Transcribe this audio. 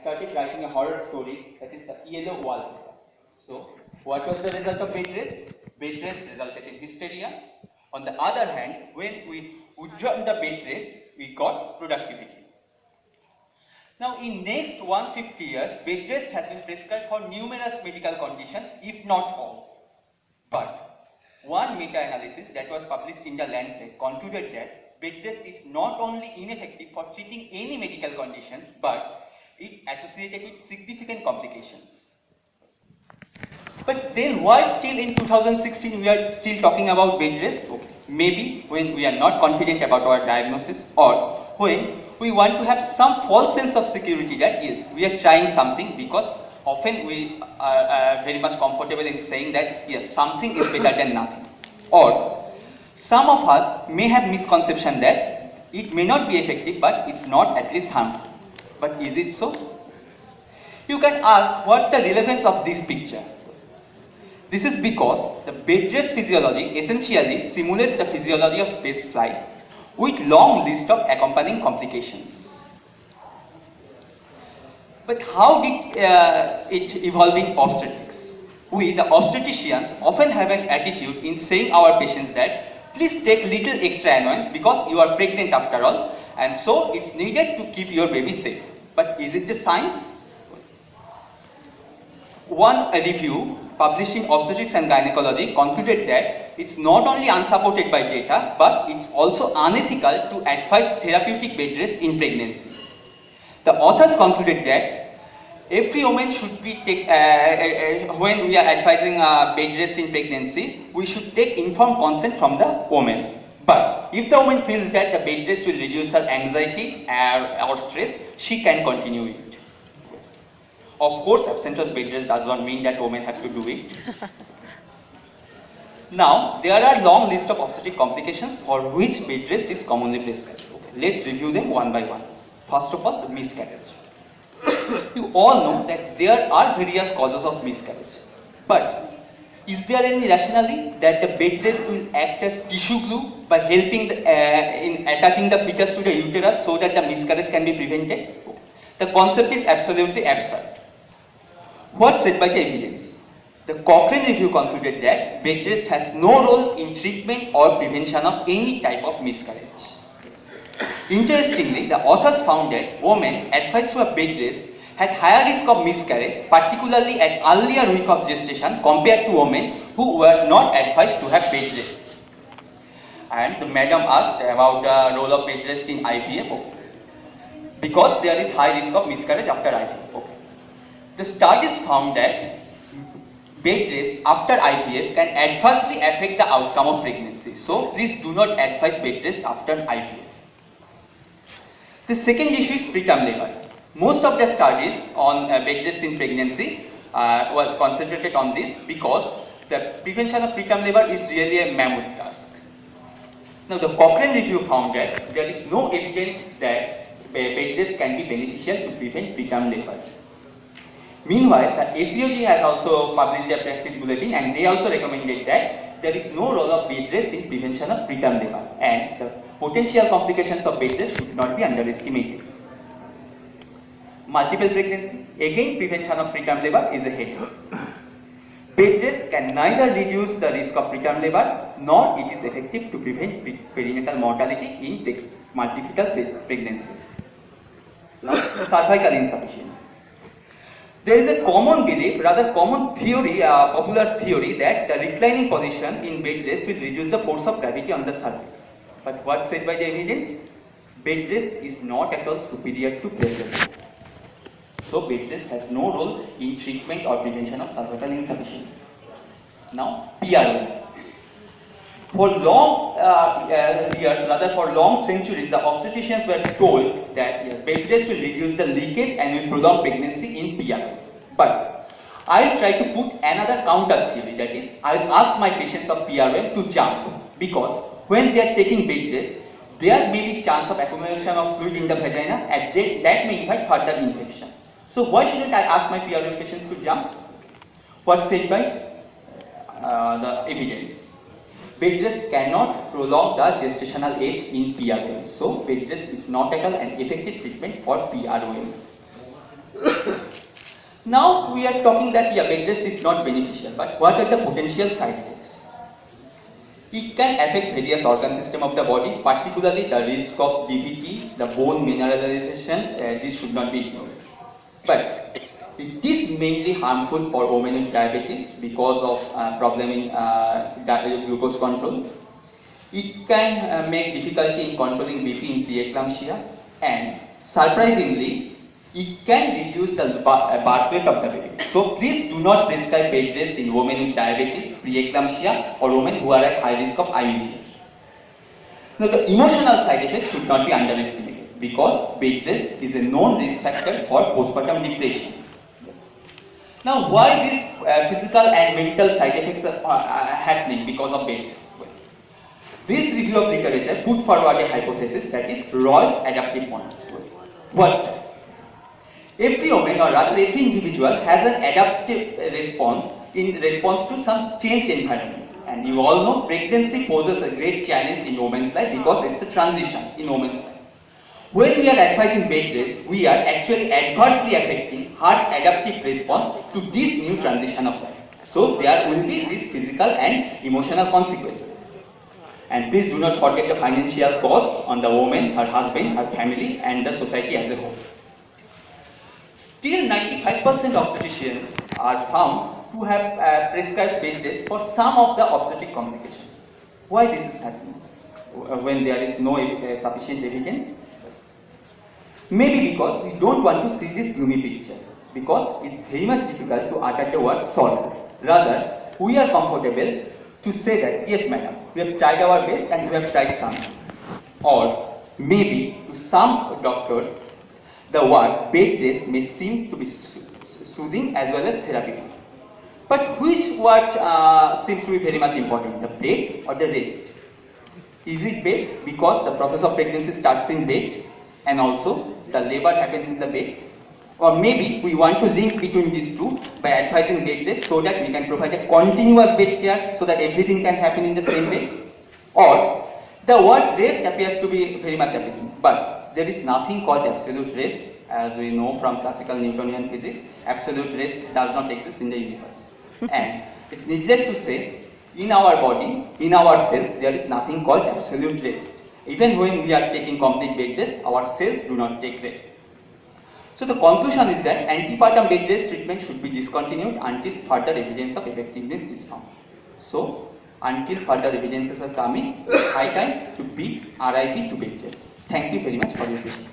started writing a horror story, that is the yellow wallpaper. So, what was the result of bed rest? Bed rest resulted in hysteria. On the other hand, when we withdraw the bed rest, we got productivity. Now, in next 150 years, bed rest has been prescribed for numerous medical conditions, if not all. But one meta-analysis that was published in the Lancet concluded that bed rest is not only ineffective for treating any medical conditions, but it associated with significant complications. But then why still in 2016 we are still talking about bed rest? Okay. Maybe when we are not confident about our diagnosis, or when we want to have some false sense of security that yes, we are trying something, because often we are very much comfortable in saying that yes, something is better than nothing. Or some of us may have misconception that it may not be effective, but it's not at least harmful. But is it so? You can ask, what's the relevance of this picture? This is because the bed rest physiology essentially simulates the physiology of space flight with long list of accompanying complications. But how did it evolve in obstetrics? We, the obstetricians, often have an attitude in saying our patients that please take little extra annoyance because you are pregnant after all, and so it's needed to keep your baby safe. But is it the science? One review published in Obstetrics and Gynecology concluded that it's not only unsupported by data, but it's also unethical to advise therapeutic bed rest in pregnancy. The authors concluded that every woman should be when we are advising bed rest in pregnancy, we should take informed consent from the woman. But if the woman feels that the bed rest will reduce her anxiety or stress, she can continue it. Of course, absence of bed rest does not mean that women have to do it. Now, there are long list of obstetric complications for which bed rest is commonly prescribed. Okay, let's review them one by one. First of all, the miscarriage. You all know that there are various causes of miscarriage. But is there any rationale that the bed rest will act as tissue glue by helping in attaching the fetus to the uterus so that the miscarriage can be prevented? The concept is absolutely absurd. What's said by the evidence? The Cochrane review concluded that bed rest has no role in treatment or prevention of any type of miscarriage. Interestingly, the authors found that women advised to have bed rest had higher risk of miscarriage, particularly at earlier week of gestation, compared to women who were not advised to have bed rest. And the madam asked about the role of bed rest in IVF. Okay. Because there is high risk of miscarriage after IVF. Okay. The studies found that bed rest after IVF can adversely affect the outcome of pregnancy. So please do not advise bed rest after IVF. The second issue is preterm labor. Most of the studies on bed rest in pregnancy was concentrated on this because the prevention of preterm labor is really a mammoth task. Now, the Cochrane review found that there is no evidence that bed rest can be beneficial to prevent preterm labor. Meanwhile, the ACOG has also published their practice bulletin, and they also recommended that there is no role of bed rest in prevention of preterm labor, and the potential complications of bed rest should not be underestimated. Multiple pregnancy, again prevention of preterm labor is a headache. Bed rest can neither reduce the risk of preterm labor nor it is effective to prevent perinatal mortality in multiple pregnancies. Now, cervical insufficiency. There is a common belief, rather common theory, popular theory that the reclining position in bed rest will reduce the force of gravity on the cervix. But what's said by the evidence? Bed rest is not at all superior to pressure. So bed rest has no role in treatment or prevention of cervical insufficiency. Now, PRO. For long years, rather for long centuries, the obstetricians were told that bed rest will reduce the leakage and will prolong pregnancy in PRO. But I'll try to put another counter theory, that is, I'll ask my patients of PROM to jump, because when they are taking bed rest, there may be chance of accumulation of fluid in the vagina, and that may invite further infection. So why shouldn't I ask my PROM patients to jump? What's said by the evidence? Bed rest cannot prolong the gestational age in PROM. So bed rest is not at all an effective treatment for PROM. Now we are talking that bed rest is not beneficial, but what are the potential side effects? It can affect various organ system of the body, particularly the risk of DVT, the bone mineralization. This should not be ignored. But it is mainly harmful for women with diabetes because of problem in glucose control. It can make difficulty in controlling BP in preeclampsia, and surprisingly, it can reduce the birth weight of the baby. So please do not prescribe bed rest in women with diabetes, preeclampsia, or women who are at high risk of IUG. Now the emotional side effects should not be underestimated because bed rest is a known risk factor for postpartum depression. Now why these physical and mental side effects are happening because of bed rest? This review of literature put forward a hypothesis, that is Roy's adaptive model. What's that? Every woman, or rather every individual, has an adaptive response in response to some changed environment. And you all know pregnancy poses a great challenge in women's life because it's a transition in women's life. When we are advising bed rest, we are actually adversely affecting her adaptive response to this new transition of life. So there will be these physical and emotional consequences. And please do not forget the financial cost on the woman, her husband, her family, and the society as a whole. Still, 95% obstetricians are found to have prescribed bed rest for some of the obstetric complications. Why this is happening when there is no sufficient evidence? Maybe because we don't want to see this gloomy picture, because it's very much difficult to utter the word solved. Rather, we are comfortable to say that, yes madam, we have tried our best and we have tried something. Or maybe to some doctors, the word bed rest may seem to be soothing as well as therapeutic. But which word seems to be very much important, the bed or the rest? Is it bed because the process of pregnancy starts in bed and also the labor happens in the bed? Or maybe we want to link between these two by advising bed rest so that we can provide a continuous bed care so that everything can happen in the same bed. Or the word rest appears to be very much appealing, but there is nothing called absolute rest. As we know from classical Newtonian physics, absolute rest does not exist in the universe. And it's needless to say, in our body, in our cells, there is nothing called absolute rest. Even when we are taking complete bed rest, our cells do not take rest. So the conclusion is that antepartum bed rest treatment should be discontinued until further evidence of effectiveness is found. So until further evidences are coming, it's high time to beat RIP to bed rest. Thank you very much for your attention.